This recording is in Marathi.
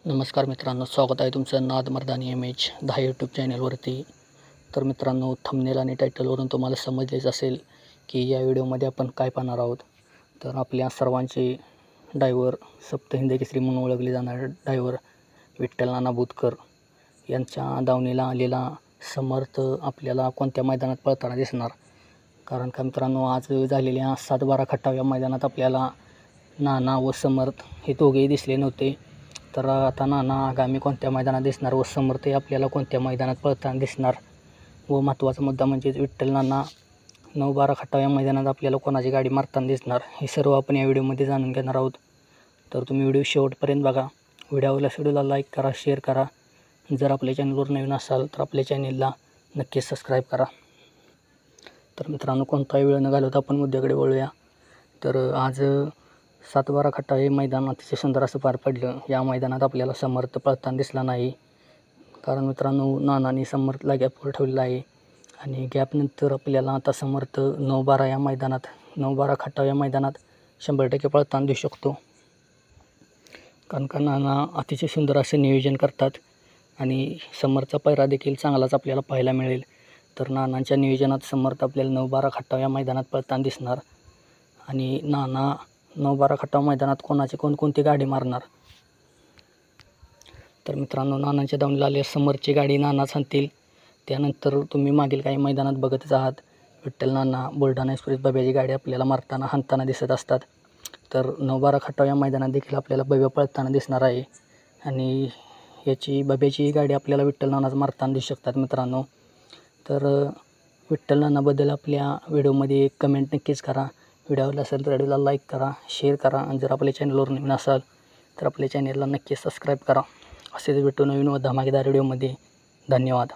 नमस्कार मित्रांनो, स्वागत आहे तुमचं नाद मर्दानी एम.एच. 10 यूट्यूब चॅनलवरती. तर मित्रांनो, थंबनेल आणि टायटलवरून तुम्हाला समजलेच असेल की या व्हिडिओमध्ये आपण काय पाहणार आहोत. तर आपल्या सर्वांचे ड्रायव्हर, सप्तहिंद केसरी म्हणून ओळखले जाणारे ड्रायव्हर विठ्ठल नाना बुतकर यांच्या दावणीला आलेला समर्थ आपल्याला कोणत्या मैदानात पळताना दिसणार. कारण का मित्रांनो, आज झालेल्या 7-12 खटाव या मैदानात आपल्याला नाना व समर्थ हे दोघेही दिसले नव्हते. तर आता नाना आगामी कोणत्या मैदानात दिसणार व समर्थ आपल्याला कोणत्या मैदानात पळताना दिसणार व महत्त्वाचा मुद्दा म्हणजेच विठ्ठल नाना 9-12 खटाव या मैदानात आपल्याला कोणाची गाडी मारताना दिसणार, हे सर्व आपण या व्हिडिओमध्ये जाणून घेणार आहोत. तर तुम्ही व्हिडिओ शेवटपर्यंत बघा. व्हिडिओला लाईक करा, शेअर करा. जर आपल्या चॅनलवर नवीन असाल तर आपल्या चॅनलला नक्कीच सबस्क्राईब करा. तर मित्रांनो, कोणताही वेळ न घालवता आपण मुद्द्याकडे वळूया. तर आज 7-12 खटाव हे मैदान अतिशय सुंदर असं पार पडलं. या मैदानात आपल्याला समर्थ पळताना दिसला नाही. कारण मित्रांनो, नानाने समर्थला गॅपवर ठेवलेला आहे आणि गॅपनंतर आपल्याला आता समर्थ 9-12 या मैदानात 9-12 खटाव या मैदानात 100% पळताना दिसू शकतो. कारण का नाना अतिशय सुंदर असं नियोजन करतात आणि समर्थचा पैरा देखील चांगलाच आपल्याला पाहायला मिळेल. तर नानांच्या नियोजनात समर्थ आपल्याला 9-12 खटाव या मैदानात पळताना दिसणार आणि नाना 9-12 खटाव मैदानात कोणकोणती गाडी मारणार. तर मित्रांनो, नानांच्या दावणीला आलेल्या समर्थची गाडी नानाच आणतील. त्यानंतर तुम्ही मागील काही मैदानात बघतच आहात, विठ्ठल नाना बुलढाणा एक्सप्रेस बब्याची गाडी आपल्याला मारताना हाणताना दिसत असतात. तर 9-12 खटाव या मैदानात देखील आपल्याला बब्या पळताना दिसणार आहे आणि याची बब्याची गाडी आपल्याला विठ्ठल नानाच मारताना दिसू शकतात मित्रांनो. तर विठ्ठल नानाबद्दल आपल्या व्हिडिओमध्ये एक कमेंट नक्कीच करा. व्हिडिओ असेल तर व्हिडिओला लाईक करा, शेअर करा आणि जर आपल्या चॅनलवर नवीन असाल तर आपल्या चॅनलला नक्की सबस्क्राईब करा. असेच भेटू नवीन व धमाकेदार व्हिडिओमध्ये. धन्यवाद.